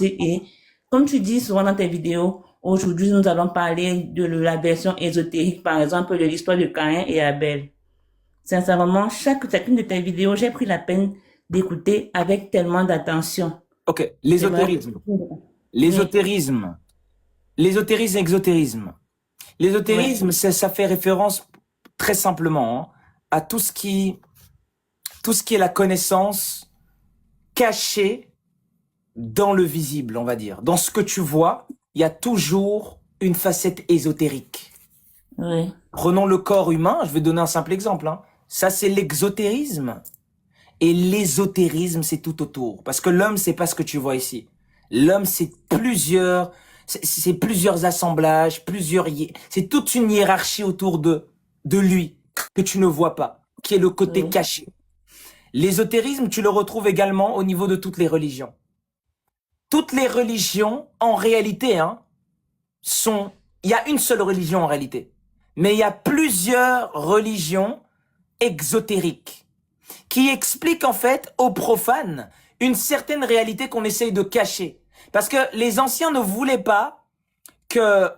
Et comme tu dis souvent dans tes vidéos, aujourd'hui, nous allons parler de la version ésotérique, par exemple, de l'histoire de Caïn et Abel. Sincèrement, chacune de tes vidéos, j'ai pris la peine d'écouter avec tellement d'attention. Ok, J'aimerais que... l'ésotérisme. Oui, L'ésotérisme. L'ésotérisme, exotérisme. ouais, L'ésotérisme, ça fait référence très simplement à tout ce qui est la connaissance cachée dans le visible, on va dire. Dans ce que tu vois, il y a toujours une facette ésotérique. oui, Prenons le corps humain, je vais donner un simple exemple. Ça, c'est l'exotérisme. Et l'ésotérisme, c'est tout autour. Parce que l'homme, c'est pas ce que tu vois ici. L'homme, c'est plusieurs assemblages, c'est toute une hiérarchie autour de lui, que tu ne vois pas, qui est le côté oui, caché. L'ésotérisme, tu le retrouves également au niveau de toutes les religions. Toutes les religions, en réalité, il y a une seule religion en réalité. Mais il y a plusieurs religions exotériques qui expliquent en fait aux profanes une certaine réalité qu'on essaye de cacher. Parce que les anciens ne voulaient pas que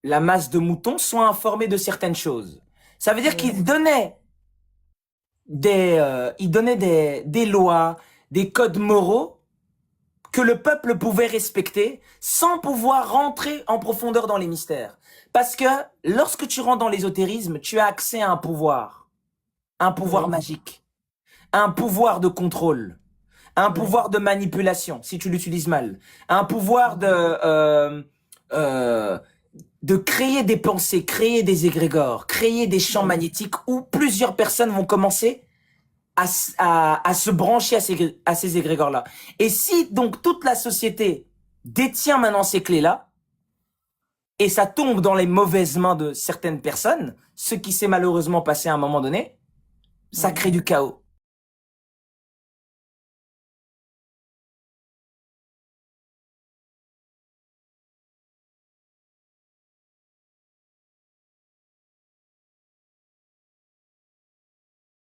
la masse de moutons soit informée de certaines choses. Ça veut dire oui, qu'ils donnaient des lois, des codes moraux que le peuple pouvait respecter sans pouvoir rentrer en profondeur dans les mystères. Parce que lorsque tu rentres dans l'ésotérisme, tu as accès à un pouvoir oui, magique, un pouvoir de contrôle, un oui, pouvoir de manipulation, si tu l'utilises mal, un pouvoir euh, de créer des pensées, créer des égrégores, créer des champs oui, magnétiques où plusieurs personnes vont commencer à se brancher à ces égrégores-là. Et si donc toute la société détient maintenant ces clés-là, et ça tombe dans les mauvaises mains de certaines personnes, ce qui s'est malheureusement passé à un moment donné, ça oui. crée du chaos.